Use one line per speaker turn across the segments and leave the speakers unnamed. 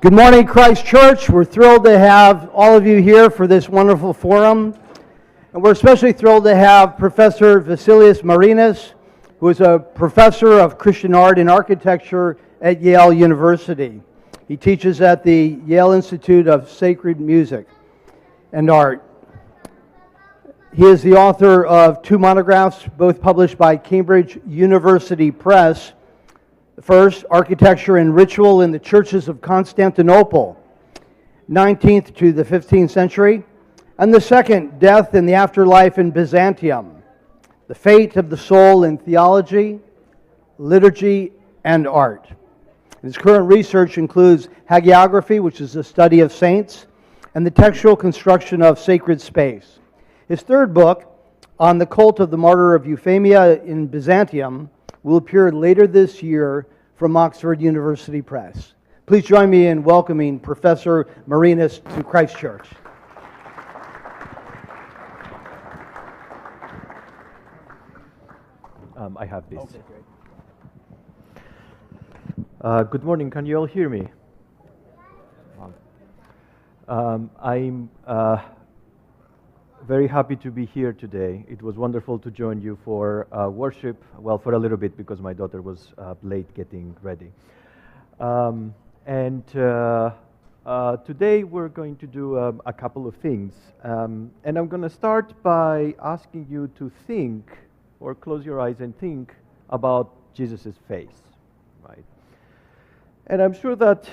Good morning, Christ Church. We're thrilled to have all of you here for this wonderful forum. And we're especially thrilled to have Professor Vasilius Marinis, who is a professor of Christian art and architecture at Yale University. He teaches at the Yale Institute of Sacred Music and Art. He is the author of two monographs, both published by Cambridge University Press. The first, Architecture and Ritual in the Churches of Constantinople, 19th to the 15th century. And the second, Death and the Afterlife in Byzantium, the Fate of the Soul in Theology, Liturgy, and Art. His current research includes hagiography, which is the study of saints, and the textual construction of sacred space. His third book, On the Cult of the Martyr of Euphemia in Byzantium, will appear later this year from Oxford University Press. Please join me in welcoming Professor Marinis to Christ Church.
I have this.
Okay, great.
Good morning. Can you all hear me? I'm very happy to be here today. It was wonderful to join you for worship, well, for a little bit because my daughter was late getting ready. Today we're going to do a couple of things. And I'm going to start by asking you to think, or close your eyes and think about Jesus' face, right? And I'm sure that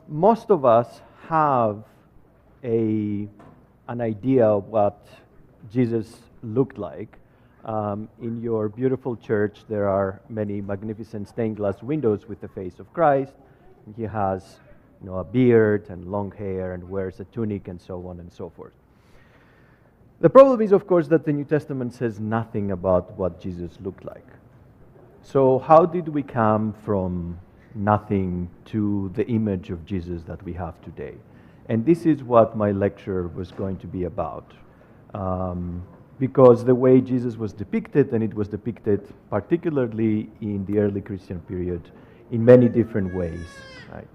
most of us have an idea of what Jesus looked like. In your beautiful church, there are many magnificent stained glass windows with the face of Christ. And he has, a beard and long hair and wears a tunic and so on and so forth. The problem is, of course, that the New Testament says nothing about what Jesus looked like. So how did we come from nothing to the image of Jesus that we have today? And this is what my lecture was going to be about. Because the way Jesus was depicted, and it was depicted particularly in the early Christian period, in many different ways, right?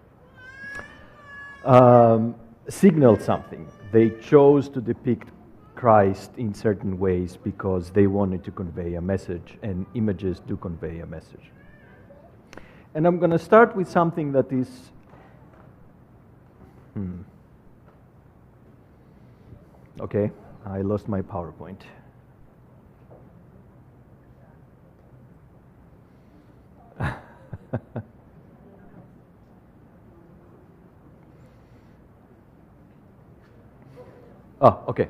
Signaled something. They chose to depict Christ in certain ways because they wanted to convey a message, and images do convey a message. And I'm going to start with something that is Okay, I lost my PowerPoint. Oh, okay.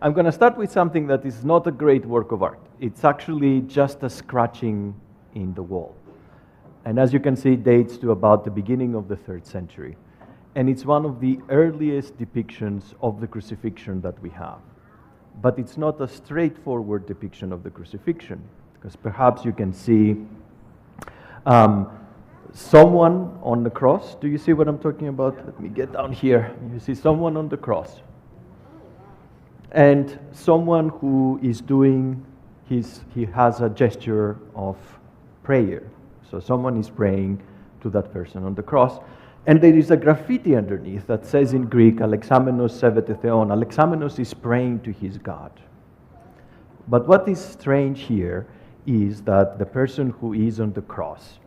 I'm going to start with something that is not a great work of art. It's actually just a scratching in the wall. And as you can see, it dates to about the beginning of the 3rd century. And it's one of the earliest depictions of the crucifixion that we have. But it's not a straightforward depiction of the crucifixion, because perhaps you can see someone on the cross. Do you see what I'm talking about? Let me get down here. You see someone on the cross. And someone who is doing, he has a gesture of prayer. So someone is praying to that person on the cross. And there is a graffiti underneath that says in Greek, Alexamenos sevete theon. Alexamenos is praying to his God. But what is strange here is that the person who is on the cross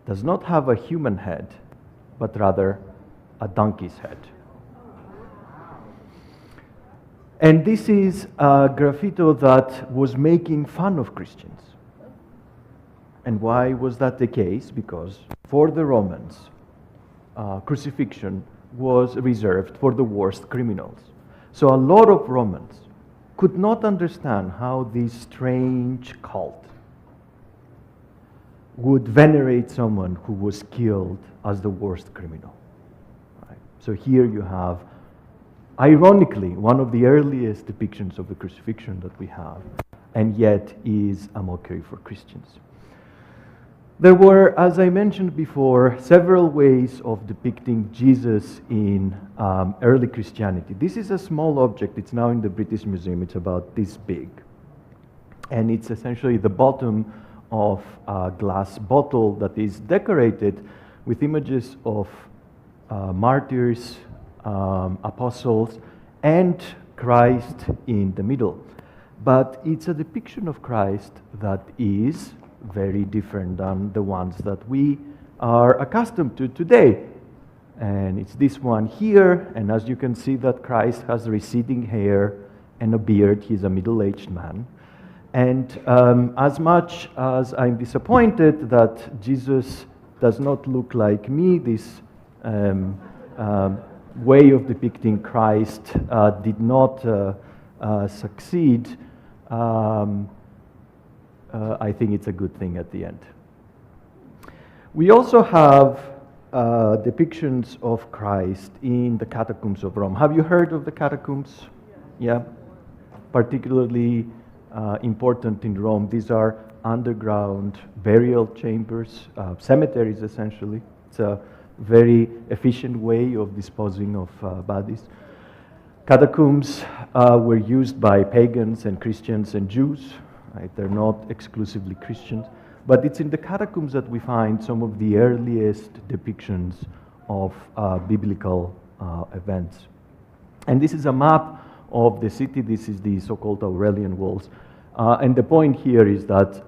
does not have a human head, but rather a donkey's head. And this is a graffito that was making fun of Christians. And why was that the case? Because for the Romans, crucifixion was reserved for the worst criminals. So a lot of Romans could not understand how this strange cult would venerate someone who was killed as the worst criminal. Right? So here you have, ironically, one of the earliest depictions of the crucifixion that we have, and yet is a mockery for Christians. There were, as I mentioned before, several ways of depicting Jesus in early Christianity. This is a small object. It's now in the British Museum. It's about this big. And it's essentially the bottom of a glass bottle that is decorated with images of martyrs, apostles, and Christ in the middle. But it's a depiction of Christ that is very different than the ones that we are accustomed to today. And it's this one here, and as you can see that Christ has receding hair and a beard. He's a middle-aged man. And as much as I'm disappointed that Jesus does not look like me, this way of depicting Christ did not succeed, I think it's a good thing at the end. We also have depictions of Christ in the catacombs of Rome. Have you heard of the catacombs? Yeah. Particularly important in Rome. These are underground burial chambers, cemeteries essentially. It's a very efficient way of disposing of bodies. Catacombs were used by pagans and Christians and Jews. Right? They're not exclusively Christians. But it's in the catacombs that we find some of the earliest depictions of biblical events. And this is a map of the city. This is the so-called Aurelian walls. And the point here is that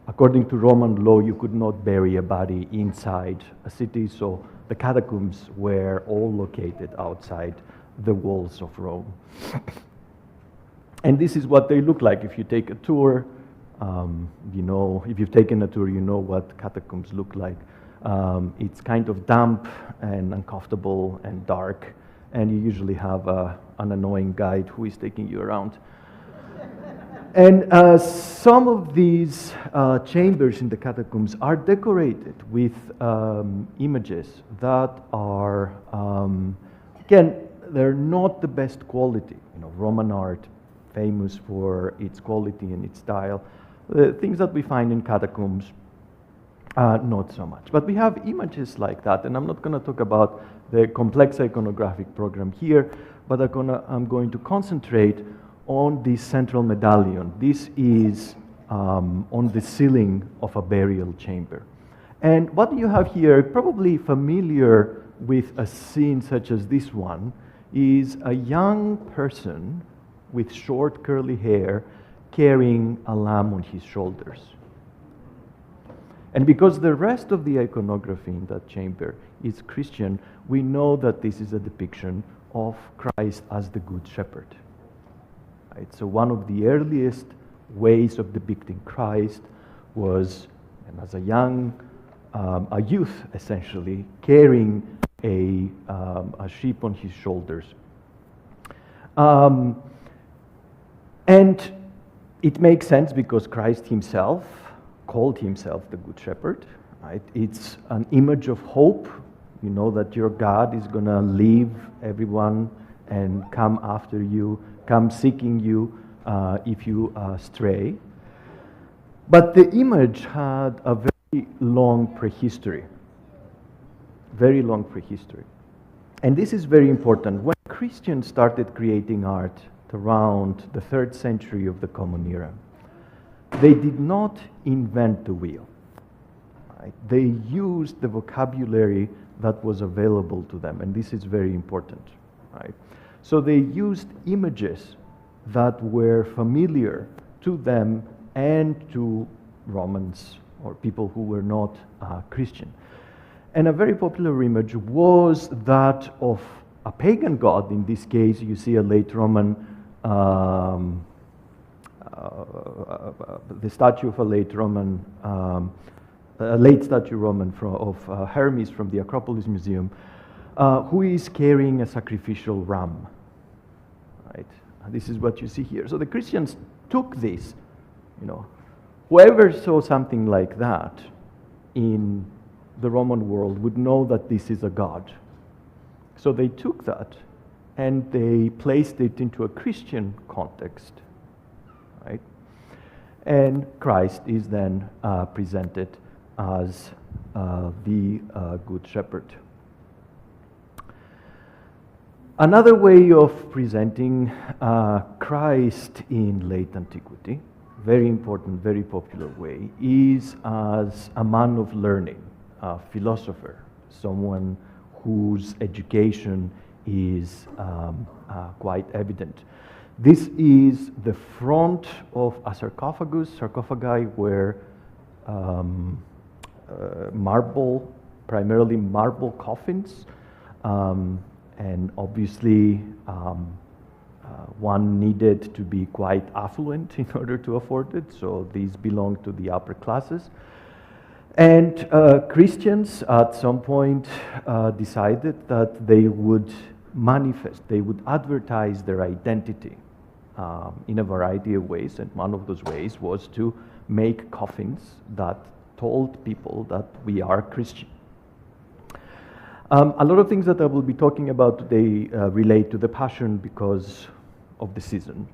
according to Roman law, you could not bury a body inside a city, so the catacombs were all located outside the walls of Rome. And this is what they look like. If you take a tour, you know, if you've taken a tour, you know what catacombs look like. It's kind of damp and uncomfortable and dark, and you usually have an annoying guide who is taking you around. And some of these chambers in the catacombs are decorated with images that are, again, they're not the best quality. You know, Roman art, famous for its quality and its style. The things that we find in catacombs, not so much. But we have images like that, and I'm not going to talk about the complex iconographic program here, but I'm going to concentrate on this central medallion. This is on the ceiling of a burial chamber. And what you have here, probably familiar with a scene such as this one, is a young person with short curly hair carrying a lamb on his shoulders. And because the rest of the iconography in that chamber is Christian, we know that this is a depiction of Christ as the Good Shepherd. Right? So one of the earliest ways of depicting Christ was, and as a youth essentially, carrying a sheep on his shoulders. And it makes sense because Christ himself called himself the Good Shepherd. Right? It's an image of hope. You know that your God is going to leave everyone and come after you, come seeking you if you stray. But the image had a very long prehistory. Very long prehistory. And this is very important. When Christians started creating art around the 3rd century of the Common Era, they did not invent the wheel. Right? They used the vocabulary that was available to them, and this is very important. Right? So they used images that were familiar to them and to Romans or people who were not Christian. And a very popular image was that of a pagan god. In this case, you see a late Roman, the statue of a late Roman, a late statue Roman of Hermes from the Acropolis Museum, who is carrying a sacrificial ram. Right? And this is what you see here. So the Christians took this, you know, whoever saw something like that in the Roman world would know that this is a god. So they took that and they placed it into a Christian context, right? And Christ is then presented as the Good Shepherd. Another way of presenting Christ in late antiquity, very important, very popular way, is as a man of learning. a philosopher, someone whose education is quite evident. This is the front of a sarcophagus. Sarcophagi were primarily marble coffins, and obviously one needed to be quite affluent in order to afford it, so these belonged to the upper classes. And Christians at some point decided that they would manifest, they would advertise their identity in a variety of ways, and one of those ways was to make coffins that told people that we are Christian. A lot of things that I will be talking about today relate to the Passion because of the season.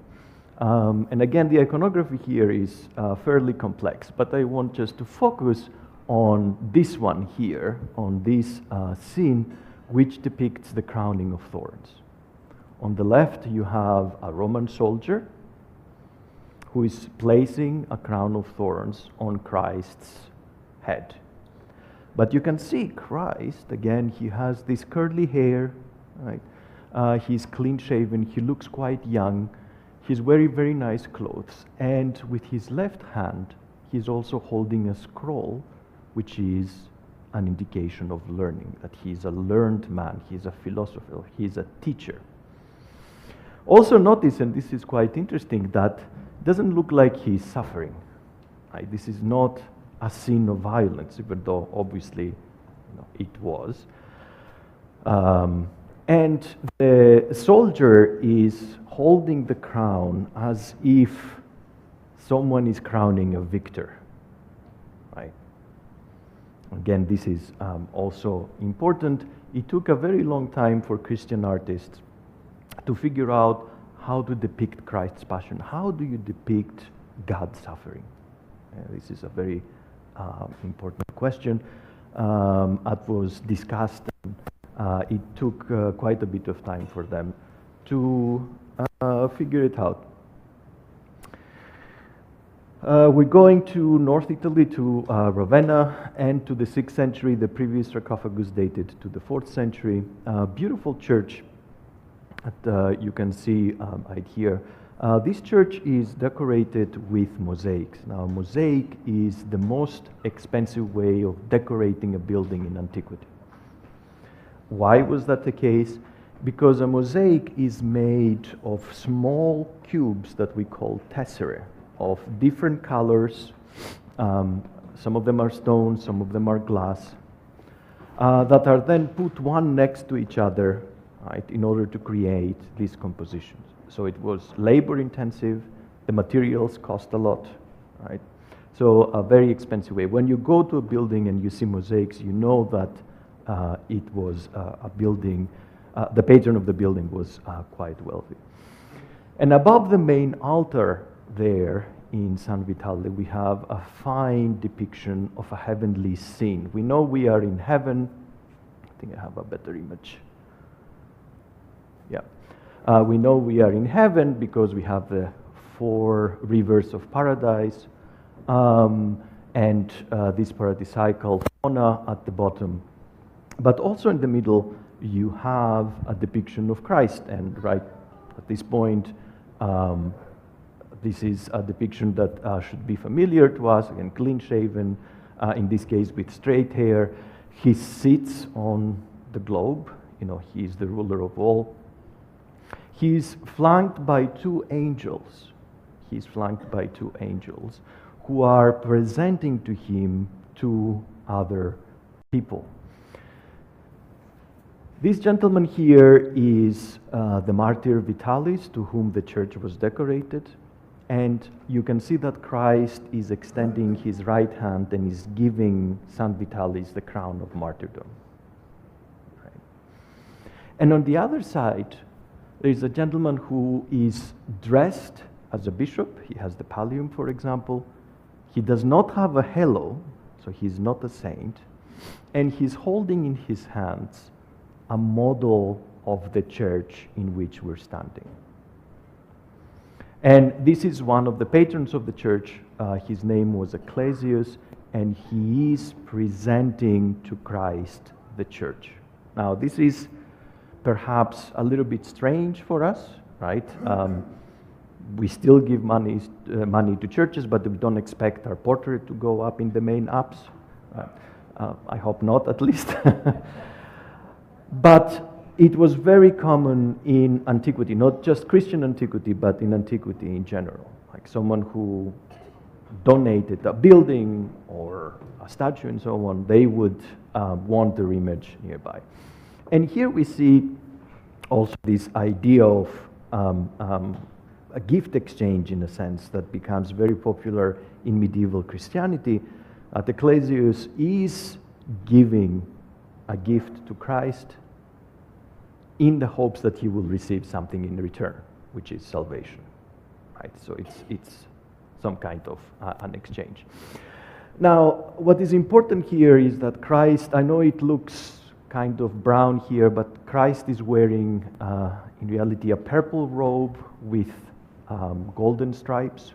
And again, the iconography here is fairly complex, but I want just to focus on this one here, on this scene, which depicts the crowning of thorns. On the left, you have a Roman soldier who is placing a crown of thorns on Christ's head. But you can see Christ, again, he has this curly hair, right? He's clean shaven, he looks quite young, he's wearing very nice clothes, and with his left hand, he's also holding a scroll, which is an indication of learning, that he's a learned man, he's a philosopher, he's a teacher. Also notice, and this is quite interesting, that it doesn't look like he's suffering. Right? This is not a scene of violence, even though obviously it was. And the soldier is holding the crown as if someone is crowning a victor. Right? Again, this is also important. It took a very long time for Christian artists to figure out how to depict Christ's passion. How do you depict God's suffering? This is a very important question. It was discussed. It took quite a bit of time for them to figure it out. We're going to North Italy, to Ravenna, and to the 6th century. The previous sarcophagus dated to the 4th century. Beautiful church that you can see right here. This church is decorated with mosaics. Now, mosaic is the most expensive way of decorating a building in antiquity. Why was that the case? Because a mosaic is made of small cubes that we call tesserae, of different colors. Some of them are stone, some of them are glass, that are then put one next to each other, right, in order to create these compositions. So it was labor intensive, the materials cost a lot, right? So a very expensive way. When you go to a building and you see mosaics, you know that it was a building, the patron of the building was quite wealthy. And above the main altar there in San Vitale, we have a fine depiction of a heavenly scene. We know we are in heaven. I think I have a better image. Yeah. We know we are in heaven because we have the 4 rivers of paradise and this paradisiacal fauna at the bottom. But also in the middle, you have a depiction of Christ. And right at this point, this is a depiction that should be familiar to us, again, clean-shaven, in this case with straight hair. He sits on the globe. He is the ruler of all. He's flanked by 2 angels. He's flanked by 2 angels who are presenting to him 2 other people. This gentleman here is the martyr Vitalis, to whom the church was decorated. And you can see that Christ is extending his right hand and is giving Saint Vitalis the crown of martyrdom. Right. And on the other side, there is a gentleman who is dressed as a bishop. He has the pallium, for example. He does not have a halo, so he's not a saint. And he's holding in his hands a model of the church in which we're standing. And this is one of the patrons of the church. His name was Ecclesius, and he is presenting to Christ the church. Now, this is perhaps a little bit strange for us, right? We still give money to churches, but we don't expect our portrait to go up in the main apps. I hope not, at least. But it was very common in antiquity, not just Christian antiquity, but in antiquity in general. Like someone who donated a building or a statue and so on, they would want their image nearby. And here we see also this idea of a gift exchange, in a sense, that becomes very popular in medieval Christianity. Ecclesius is giving a gift to Christ in the hopes that he will receive something in return, which is salvation, right? So it's some kind of an exchange. Now, what is important here is that Christ, I know it looks kind of brown here, but Christ is wearing, in reality, a purple robe with golden stripes.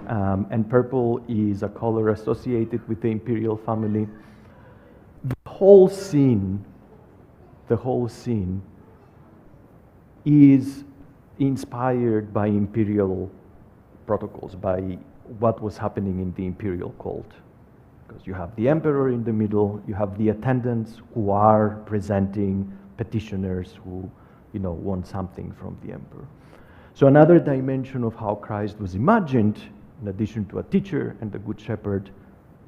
And purple is a color associated with the imperial family. The whole scene is inspired by imperial protocols, by what was happening in the imperial court. Because you have the emperor in the middle, you have the attendants who are presenting petitioners who, want something from the emperor. So another dimension of how Christ was imagined, in addition to a teacher and a good shepherd,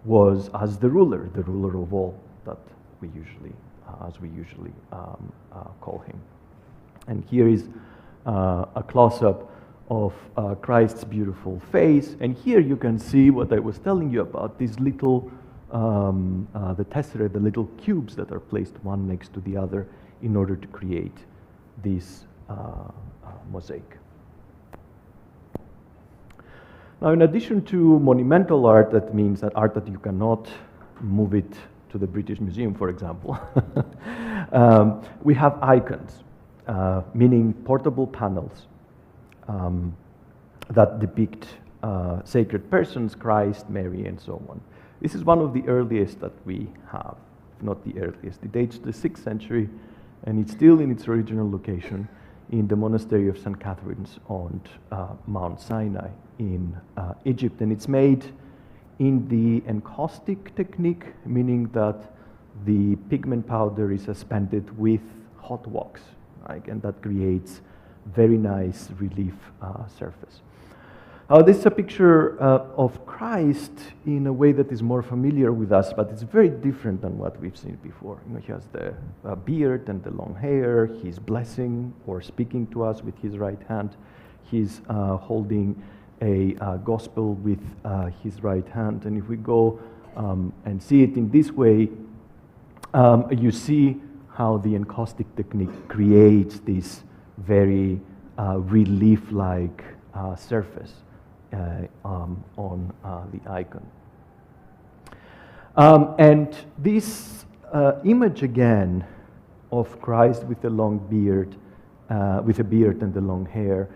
was as the ruler of all, that we usually call him. And here is a close-up of Christ's beautiful face. And here you can see what I was telling you about, these little, the tesserae, the little cubes that are placed one next to the other in order to create this mosaic. Now, in addition to monumental art, that means that art that you cannot move it to the British Museum, for example, we have icons, meaning portable panels that depict sacred persons, Christ, Mary, and so on. This is one of the earliest that we have, if not the earliest. It dates to the 6th century, and it's still in its original location in the monastery of St. Catherine's on Mount Sinai in Egypt. And it's made in the encaustic technique, meaning that the pigment powder is suspended with hot wax, right? And that creates very nice relief surface. This is a picture of Christ in a way that is more familiar with us, but it's very different than what we've seen before. He has the beard and the long hair. He's blessing or speaking to us with his right hand. He's holding a gospel with his right hand. And if we go and see it in this way, you see how the encaustic technique creates this very relief-like surface on the icon. And this image again of Christ with a long beard, with a beard and the long hair,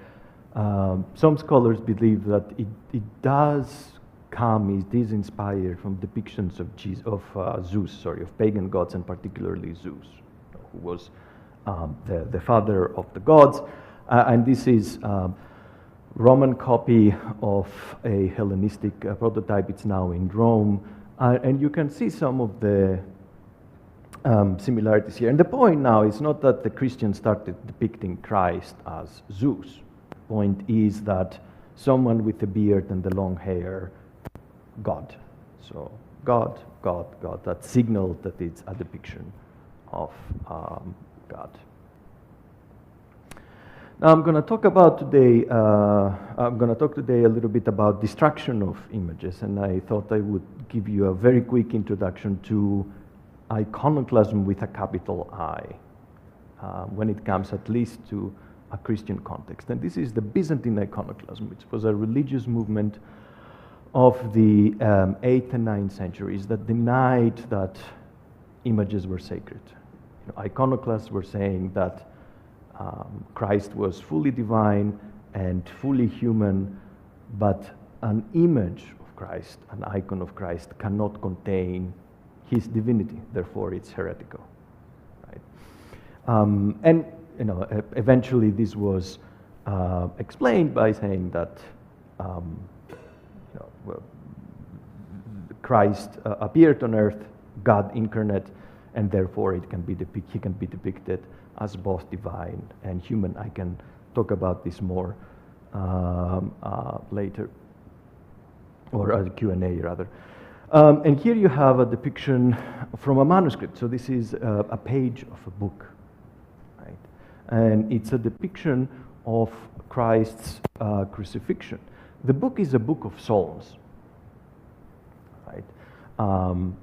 some scholars believe that it is inspired from depictions of Zeus, of pagan gods, and particularly Zeus, who was the father of the gods. And this is Roman copy of a Hellenistic prototype. It's now in Rome. And you can see some of the similarities here. And the point now is not that the Christians started depicting Christ as Zeus. The point is that someone with a beard and the long hair, God. So God, that signaled that it's a depiction of God. Now I'm going to talk today a little bit about destruction of images, and I thought I would give you a very quick introduction to iconoclasm with a capital I, when it comes at least to a Christian context. And this is the Byzantine iconoclasm, which was a religious movement of the 8th and 9th centuries that denied that images were sacred. Iconoclasts were saying that Christ was fully divine and fully human, but an image of Christ, an icon of Christ, cannot contain his divinity. Therefore, it's heretical. Right? And eventually, this was explained by saying that Christ appeared on earth, God incarnate, and therefore he can be depicted as both divine and human. I can talk about this more later, or a Q&A rather. And here you have a depiction from a manuscript. So this is a page of a book, right? And it's a depiction of Christ's crucifixion. The book is a book of Psalms, right?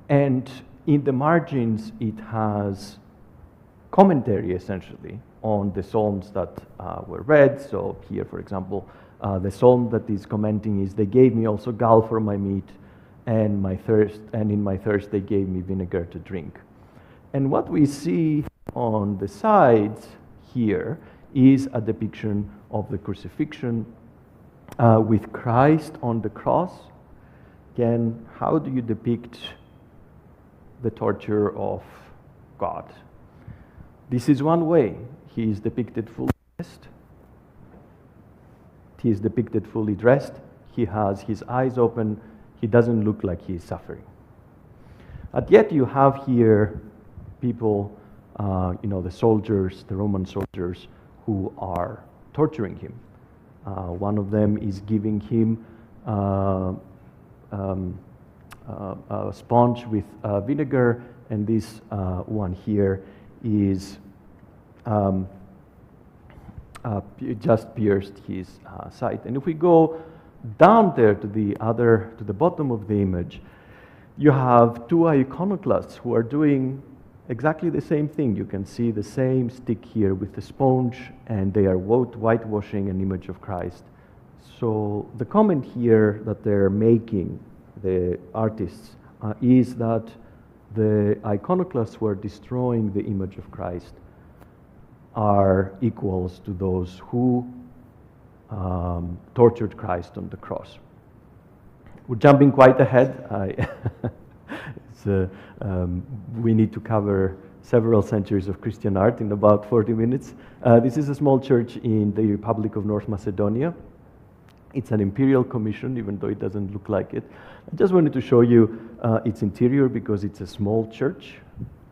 And in the margins, it has commentary, essentially, on the Psalms that were read. So here, for example, the Psalm that is commenting is, "They gave me also gall for my meat, and in my thirst they gave me vinegar to drink." And what we see on the sides here is a depiction of the crucifixion with Christ on the cross. Again, how do you depict the torture of God? This is one way. He is depicted fully dressed. He is depicted fully dressed. He has his eyes open. He doesn't look like he is suffering. But yet you have here people, the soldiers, the Roman soldiers, who are torturing him. One of them is giving him a sponge with vinegar, and this one here is just pierced his side. And if we go down there to the bottom of the image, you have two iconoclasts who are doing exactly the same thing. You can see the same stick here with the sponge, and they are whitewashing an image of Christ. So the comment here that they're making, the artists, is that the iconoclasts who are destroying the image of Christ are equals to those who tortured Christ on the cross. We're jumping quite ahead. We need to cover several centuries of Christian art in about 40 minutes. This is a small church in the Republic of North Macedonia. It's an imperial commission, even though it doesn't look like it. I just wanted to show you its interior because it's a small church,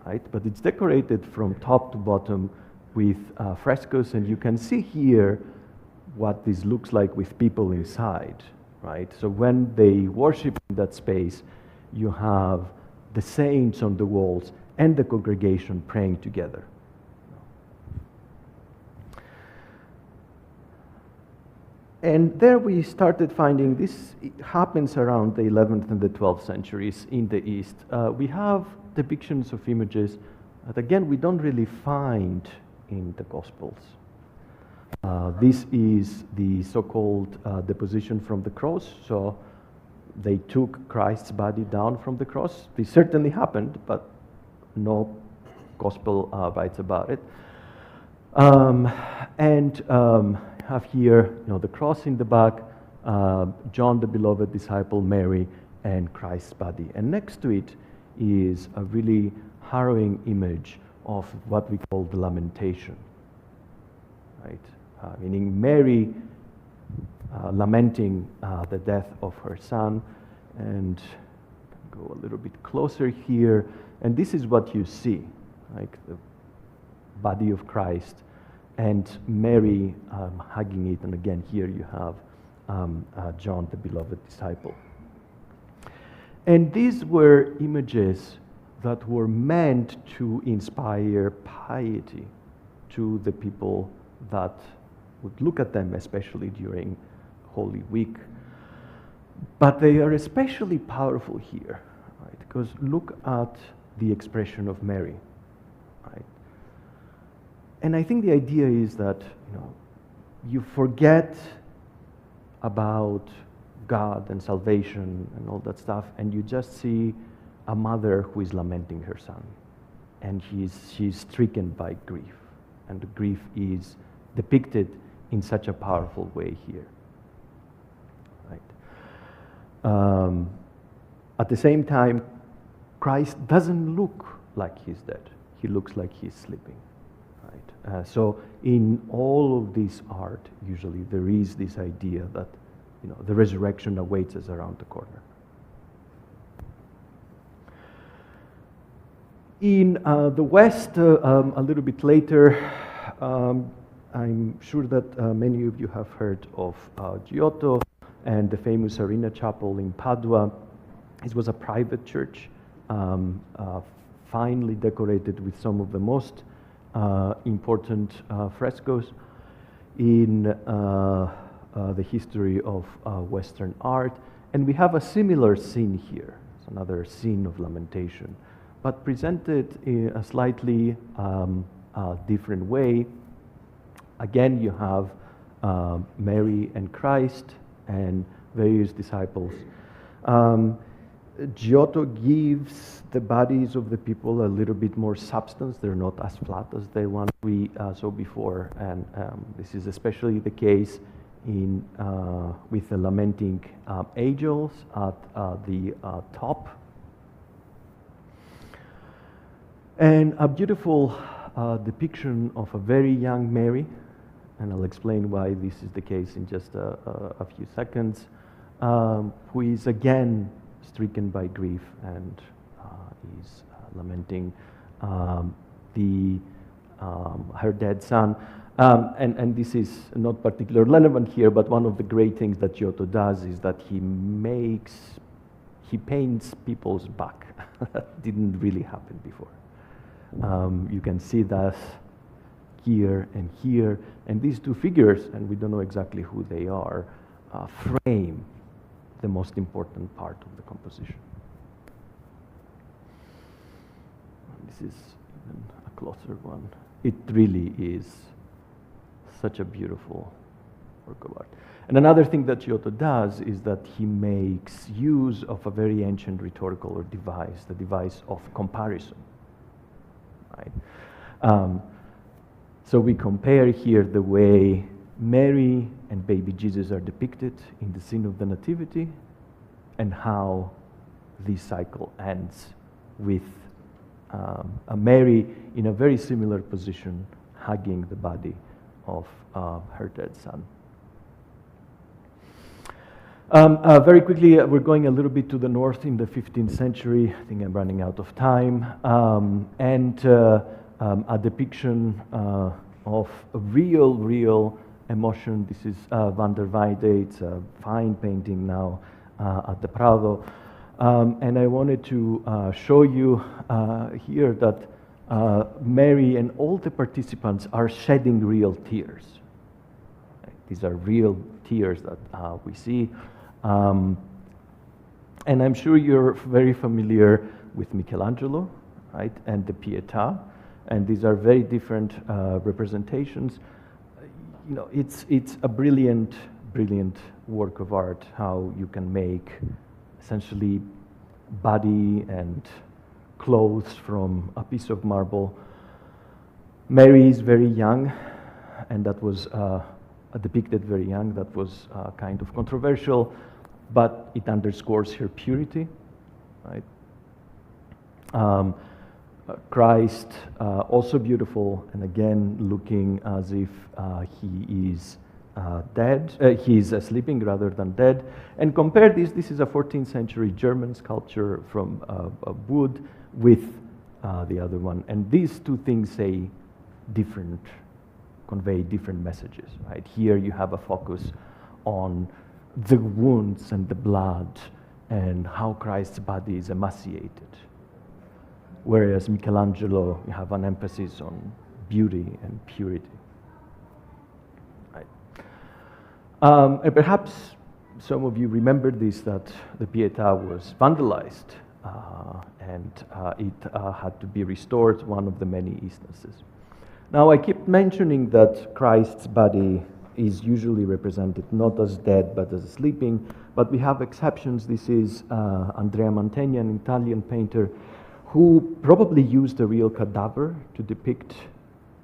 right? But it's decorated from top to bottom with frescoes, and you can see here what this looks like with people inside, right? So when they worship in that space, you have the saints on the walls and the congregation praying together. And there we started finding this. It happens around the 11th and the 12th centuries in the East. We have depictions of images that, again, we don't really find in the Gospels. This is the so-called deposition from the cross. So they took Christ's body down from the cross. This certainly happened, but no Gospel writes about it. Have here, the cross in the back, John the beloved disciple, Mary, and Christ's body. And next to it is a really harrowing image of what we call the lamentation, right? Meaning Mary lamenting the death of her son. And go a little bit closer here, and this is what you see, like the body of Christ and Mary hugging it. And again, here you have John, the beloved disciple. And these were images that were meant to inspire piety to the people that would look at them, especially during Holy Week. But they are especially powerful here, right? Because look at the expression of Mary, right? And I think the idea is that you forget about God and salvation and all that stuff, and you just see a mother who is lamenting her son, and she's stricken by grief, and the grief is depicted in such a powerful way here, right? At the same time, Christ doesn't look like he's dead. He looks like he's sleeping. Right? So in all of this art, usually there is this idea that the resurrection awaits us around the corner. In the West, a little bit later, I'm sure that many of you have heard of Giotto and the famous Arena Chapel in Padua. It was a private church, finely decorated with some of the most important frescoes in the history of Western art. And we have a similar scene here. It's another scene of lamentation, but presented in a slightly different way. Again, you have Mary and Christ and various disciples. Giotto gives the bodies of the people a little bit more substance. They're not as flat as the one we saw before, and this is especially the case with the lamenting angels at the top. And a beautiful depiction of a very young Mary, and I'll explain why this is the case in just a few seconds, who is again stricken by grief and is lamenting her dead son. And this is not particularly relevant here, but one of the great things that Giotto does is that he paints people's back. That didn't really happen before. You can see that here and here, and these two figures, and we don't know exactly who they are, frame the most important part of the composition. This is even a closer one. It really is such a beautiful work of art. And another thing that Giotto does is that he makes use of a very ancient rhetorical device, the device of comparison. Right? So we compare here the way Mary and baby Jesus are depicted in the scene of the Nativity, and how this cycle ends with a Mary in a very similar position, hugging the body of her dead son. Very quickly, we're going a little bit to the north in the 15th century. I think I'm running out of time. And a depiction of a real emotion. This is Van der Weyde. It's a fine painting now at the Prado. And I wanted to show you here that Mary and all the participants are shedding real tears. These are real tears that we see. And I'm sure you're very familiar with Michelangelo, right, and the Pietà. And these are very different representations. It's a brilliant work of art, how you can make essentially body and clothes from a piece of marble. Mary is very young, and that was depicted very young. That was kind of controversial, but it underscores her purity, right? Christ, also beautiful, and again looking as if he is dead. He is sleeping rather than dead. And compare this. This is a 14th century German sculpture from wood with the other one, and these two things convey different messages. Right here, you have a focus on the wounds and the blood, and how Christ's body is emaciated. Whereas Michelangelo, you have an emphasis on beauty and purity. Right. And perhaps some of you remember this, that the Pietà was vandalized and it had to be restored, one of the many instances. Now, I keep mentioning that Christ's body is usually represented not as dead but as sleeping, but we have exceptions. This is Andrea Mantegna, an Italian painter, who probably used a real cadaver to depict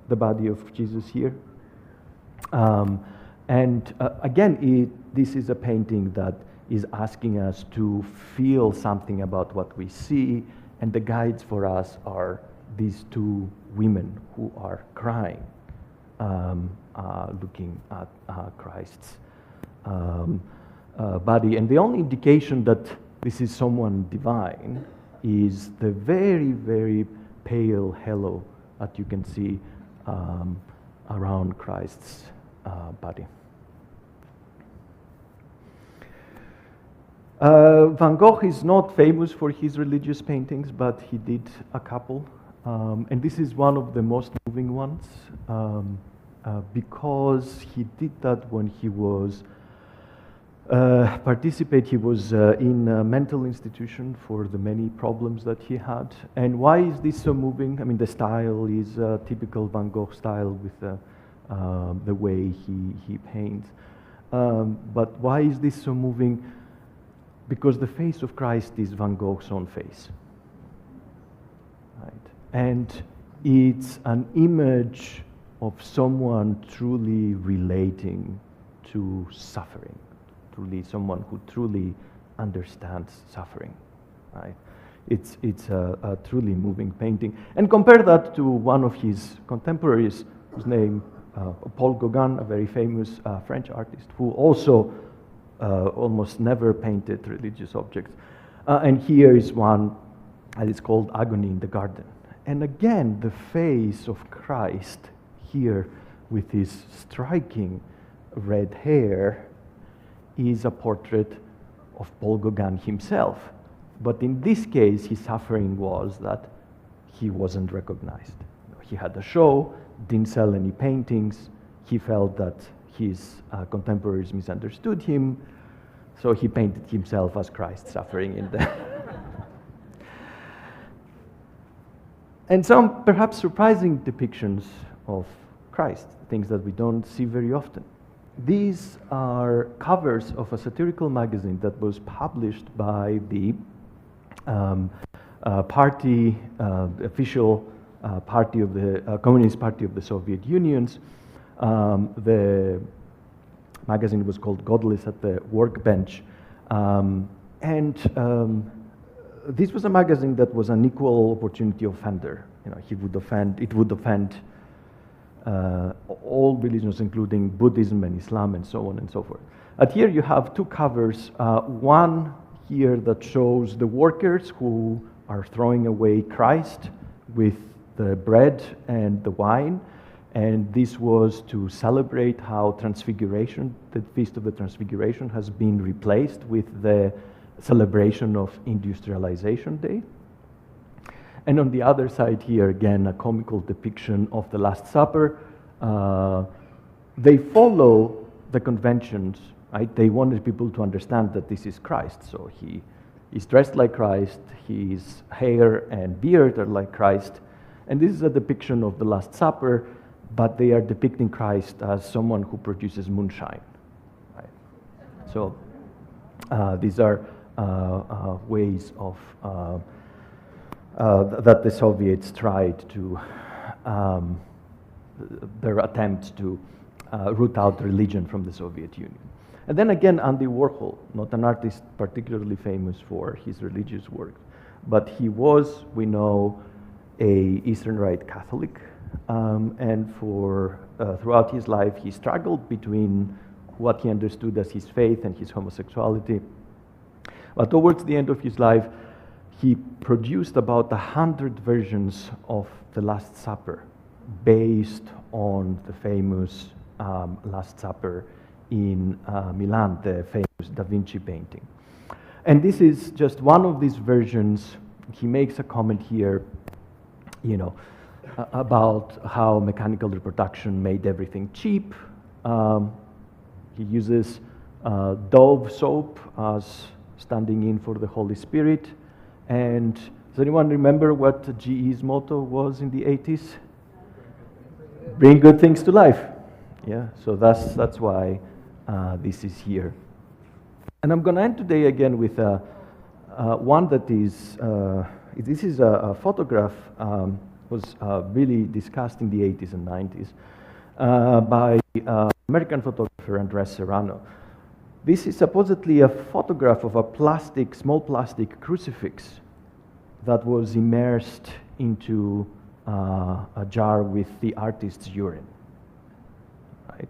the body of Jesus here. Again, this is a painting that is asking us to feel something about what we see, and the guides for us are these two women who are crying, looking at Christ's body. And the only indication that this is someone divine is the very, very pale halo that you can see around Christ's body. Van Gogh is not famous for his religious paintings, but he did a couple. And this is one of the most moving ones because he did that when he was he was in a mental institution for the many problems that he had. And why is this so moving? I mean, the style is a typical Van Gogh style with the way he paints. But why is this so moving? Because the face of Christ is Van Gogh's own face. Right? And it's an image of someone truly relating to suffering. Truly someone who truly understands suffering, right? It's a truly moving painting. And compare that to one of his contemporaries, whose name, Paul Gauguin, a very famous French artist, who also almost never painted religious objects. And here is one that is called Agony in the Garden. And again, the face of Christ here with his striking red hair is a portrait of Paul Gauguin himself. But in this case, his suffering was that he wasn't recognized. He had a show, didn't sell any paintings. He felt that his contemporaries misunderstood him, so he painted himself as Christ suffering in the... And some perhaps surprising depictions of Christ, things that we don't see very often. These are covers of a satirical magazine that was published by the official party of the Communist Party of the Soviet Unions. The magazine was called Godless at the Workbench. This was a magazine that was an equal opportunity offender. You know, it would offend all religions, including Buddhism and Islam and so on and so forth. And here you have two covers, one here that shows the workers who are throwing away Christ with the bread and the wine, and this was to celebrate how Transfiguration, the Feast of the Transfiguration, has been replaced with the celebration of Industrialization Day. And on the other side here, again, a comical depiction of the Last Supper. They follow the conventions, right? They wanted people to understand that this is Christ. So he is dressed like Christ, his hair and beard are like Christ. And this is a depiction of the Last Supper, but they are depicting Christ as someone who produces moonshine, right? So these are ways of that the Soviets tried to, their attempt to root out religion from the Soviet Union. And then again, Andy Warhol, not an artist particularly famous for his religious work, but he was, we know, a Eastern Rite Catholic, and for throughout his life he struggled between what he understood as his faith and his homosexuality. But towards the end of his life, he produced about 100 versions of the Last Supper based on the famous Last Supper in Milan, the famous Da Vinci painting. And this is just one of these versions. He makes a comment here, you know, about how mechanical reproduction made everything cheap. He uses Dove soap as standing in for the Holy Spirit. And does anyone remember what GE's motto was in the 80s? Bring good things to life. Yeah, so that's why this is here. And I'm going to end today again with one that is, this is a photograph, was really discussed in the 80s and 90s by American photographer Andres Serrano. This is supposedly a photograph of a small plastic crucifix that was immersed into a jar with the artist's urine. Right?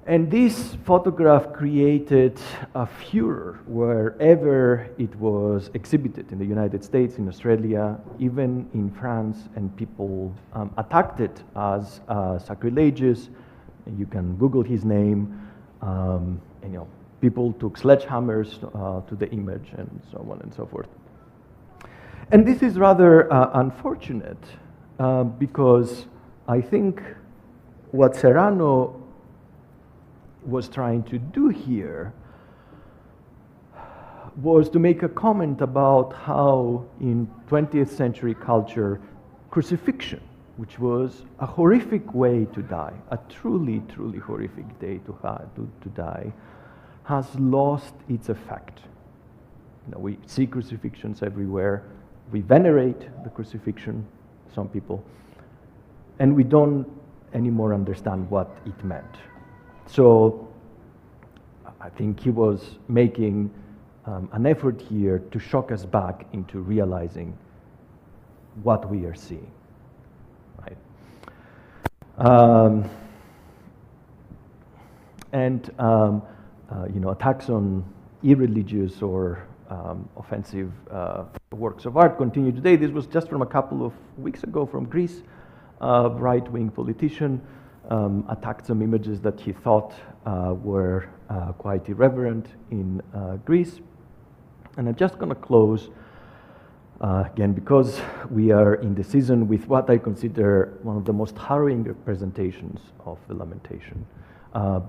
And this photograph created a furor wherever it was exhibited in the United States, in Australia, even in France, and people attacked it as sacrilegious. You can Google his name. And, people took sledgehammers to the image and so on and so forth. And this is rather unfortunate because I think what Serrano was trying to do here was to make a comment about how in 20th century culture, crucifixion, which was a horrific way to die, a truly, truly horrific day to die, has lost its effect. We see crucifixions everywhere. We venerate the crucifixion, some people, and we don't anymore understand what it meant. So I think he was making an effort here to shock us back into realizing what we are seeing. Right? Attacks on irreligious or offensive works of art continue today. This was just from a couple of weeks ago from Greece. A right-wing politician attacked some images that he thought were quite irreverent in Greece. And I'm just going to close, again, because we are in the season with what I consider one of the most harrowing representations of the Lamentation.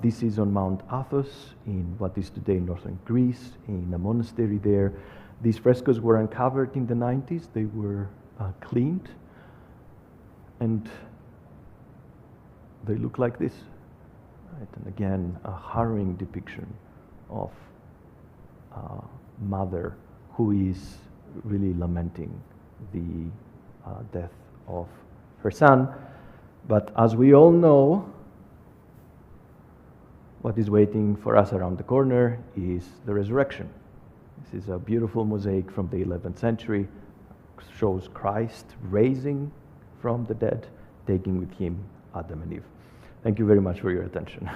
This is on Mount Athos in what is today northern Greece, in a monastery there. These frescoes were uncovered in the 90s. They were cleaned, and they look like this. Right? And again, a harrowing depiction of a mother who is really lamenting the death of her son. But as we all know, what is waiting for us around the corner is the resurrection. This is a beautiful mosaic from the 11th century. It shows Christ raising from the dead, taking with him Adam and Eve. Thank you very much for your attention.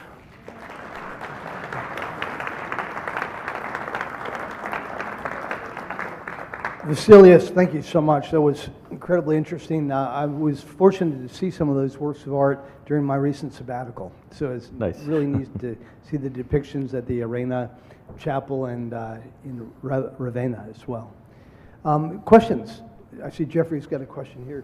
Vasilius, thank you so much. That was incredibly interesting. I was fortunate to see some of those works of art during my recent sabbatical. So it's
nice.
Really neat to see the depictions at the Arena Chapel and in Ravenna as well. Questions? I see Jeffrey's got a question here.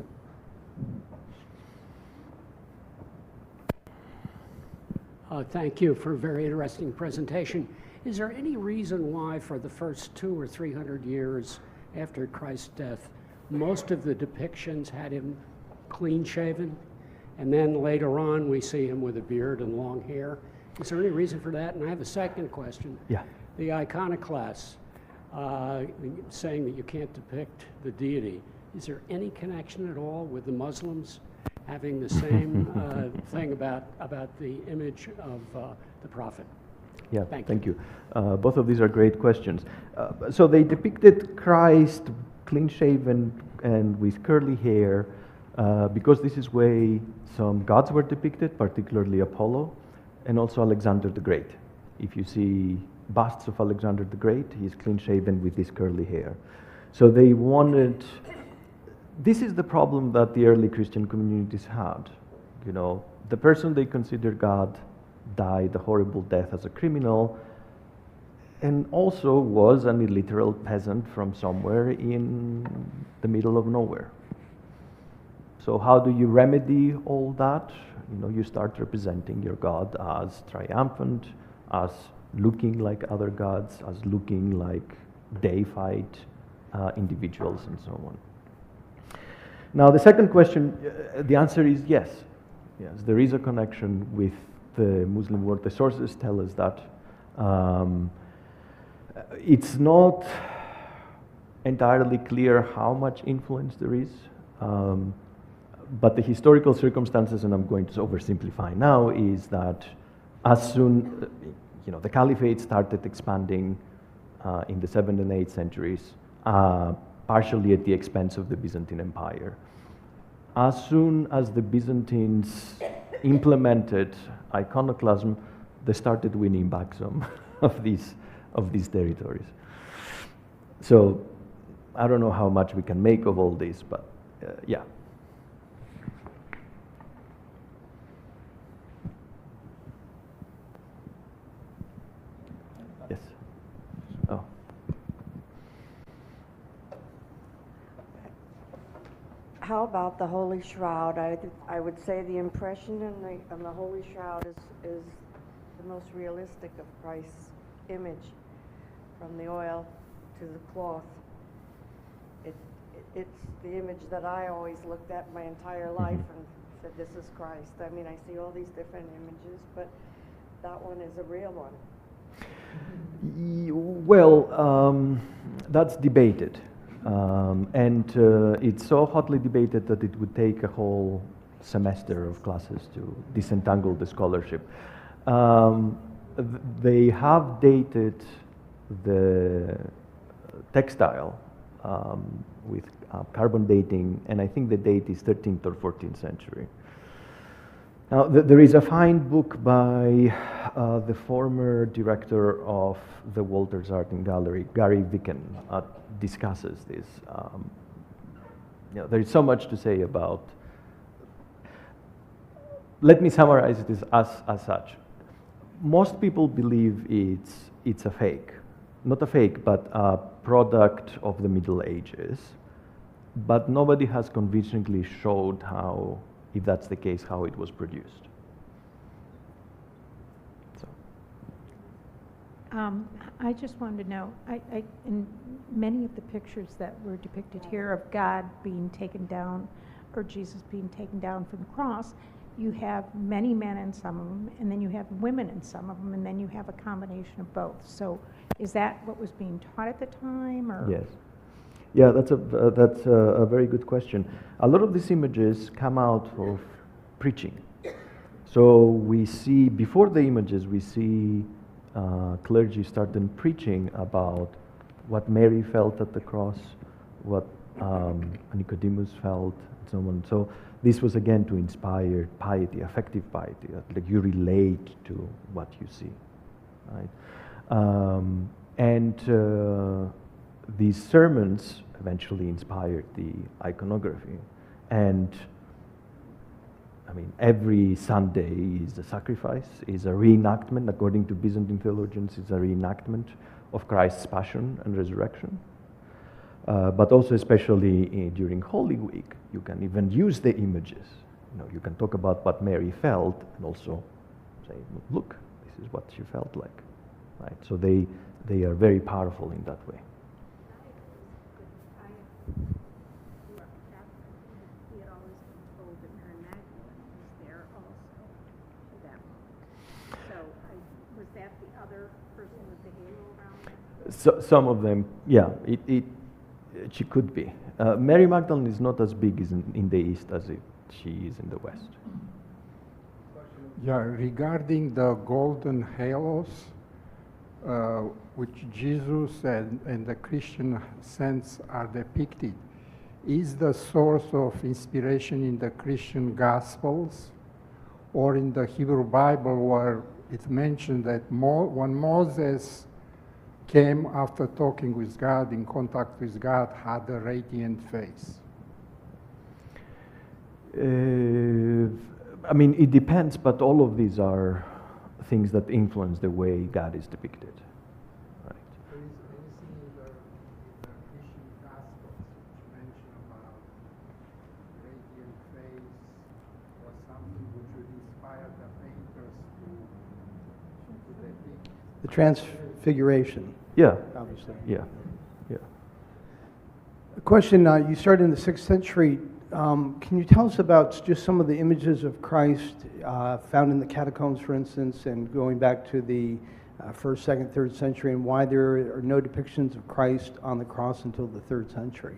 Thank you for a very interesting presentation. Is there any reason why for the first 200 or 300 years after Christ's death, most of the depictions had him clean shaven, and then later on we see him with a beard and long hair? Is there any reason for that? And I have a second question.
Yeah.
The iconoclasts saying that you can't depict the deity. Is there any connection at all with the Muslims having the same thing about the image of the prophet?
Yeah,
thank
you. Both of these are great questions. So they depicted Christ clean-shaven and with curly hair because this is way some gods were depicted, particularly Apollo, and also Alexander the Great. If you see busts of Alexander the Great, he's clean-shaven with this curly hair. So they wanted... This is the problem that the early Christian communities had. The person they consider God died a horrible death as a criminal, and also was an illiterate peasant from somewhere in the middle of nowhere. So how do you remedy all that? You start representing your God as triumphant, as looking like other gods, as looking like deified individuals, and so on. Now, the second question, the answer is yes. Yes, there is a connection with the Muslim world. The sources tell us that. It's not entirely clear how much influence there is, but the historical circumstances, and I'm going to oversimplify now, is that as soon, the caliphate started expanding in the 7th and 8th centuries, partially at the expense of the Byzantine Empire. As soon as the Byzantines implemented iconoclasm, they started winning back some of these territories. So I don't know how much we can make of all this, but yeah. Yes. Oh.
How about the Holy Shroud? I would say the impression on the Holy Shroud is the most realistic of Christ's image, from the oil to the cloth. It's the image that I always looked at my entire life and said, this is Christ. I mean, I see all these different images, but that one is a real one.
Well, that's debated. And it's so hotly debated that it would take a whole semester of classes to disentangle the scholarship. They have dated the textile with carbon dating, and I think the date is 13th or 14th century. Now, there is a fine book by the former director of the Walters Art and Gallery, Gary Vicken, discusses this. There is so much to say about. Let me summarize this as such. Most people believe it's a fake. Not a fake, but a product of the Middle Ages. But nobody has convincingly showed how, if that's the case, how it was produced. So.
I just wanted to know, in many of the pictures that were depicted here of God being taken down, or Jesus being taken down from the cross, you have many men in some of them, and then you have women in some of them, and then you have a combination of both. So is that what was being taught at the time? Or?
Yes. Yeah, that's a very good question. A lot of these images come out of preaching. So we see, before the images, we see clergy started preaching about what Mary felt at the cross, what Nicodemus felt, and so on. So this was again to inspire piety, effective piety, like you relate to what you see, right? These sermons eventually inspired the iconography. And I mean, every Sunday is a sacrifice, is a reenactment, according to Byzantine theologians, is a reenactment of Christ's passion and resurrection. But also, especially during Holy Week, you can even use the images. You can talk about what Mary felt and also say, look, this is what she felt like, right? So they are very powerful in that way. So, some of them, yeah, she could be. Mary Magdalene is not as big as in the East as she is in the West.
Yeah, regarding the golden halos, which Jesus and the Christian saints are depicted, is the source of inspiration in the Christian Gospels or in the Hebrew Bible, where it's mentioned that when Moses came after talking with God, in contact with God, had a radiant face?
I mean, it depends, but all of these are things that influence the way God is depicted. Right.
There is anything in the Christian Gospels which mention about radiant face or something which would inspire the painters to depict?
The Transfiguration.
Yeah.
Obviously.
Yeah. Yeah.
A question, you started in the 6th century. Can you tell us about just some of the images of Christ found in the catacombs, for instance, and going back to the 1st, 2nd, 3rd century, and why there are no depictions of Christ on the cross until the 3rd century?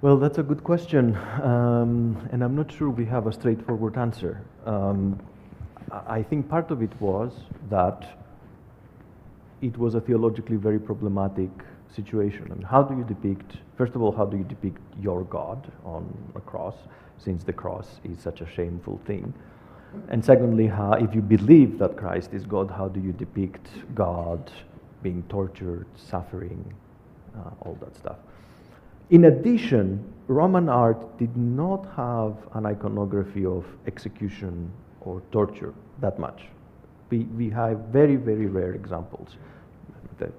Well, that's a good question, and I'm not sure we have a straightforward answer. I think part of it was that it was a theologically very problematic situation. I mean, how do you depict, first of all, how do you depict your God on a cross, since the cross is such a shameful thing? And secondly, if you believe that Christ is God, how do you depict God being tortured, suffering, all that stuff? In addition, Roman art did not have an iconography of execution or torture that much. We have very, very rare examples. The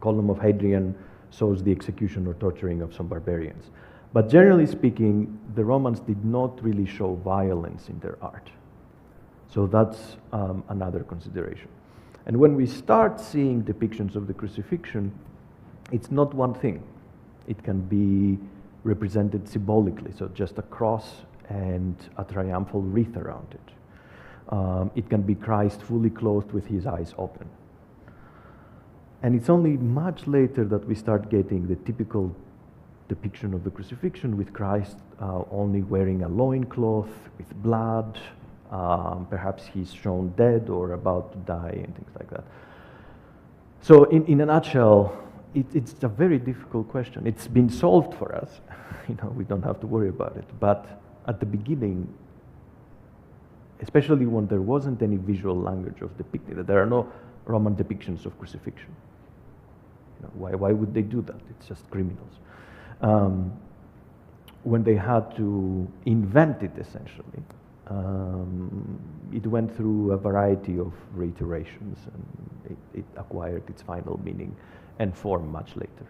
column of Hadrian shows the execution or torturing of some barbarians. But generally speaking, the Romans did not really show violence in their art. So that's another consideration. And when we start seeing depictions of the crucifixion, it's not one thing. It can be represented symbolically, so just a cross and a triumphal wreath around it. It can be Christ fully clothed with his eyes open. And it's only much later that we start getting the typical depiction of the crucifixion with Christ only wearing a loincloth with blood. Perhaps he's shown dead or about to die and things like that. So in a nutshell, it's a very difficult question. It's been solved for us. We don't have to worry about it. But at the beginning, especially when there wasn't any visual language of depicting it, there are no Roman depictions of crucifixion. Why would they do that? It's just criminals. When they had to invent it, essentially, it went through a variety of reiterations, and it acquired its final meaning and form much later.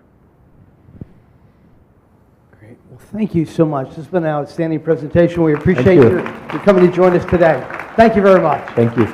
Great. Well, thank you so much. This has been an outstanding presentation. We appreciate
you.
your coming to join us today. Thank you very much.
Thank you.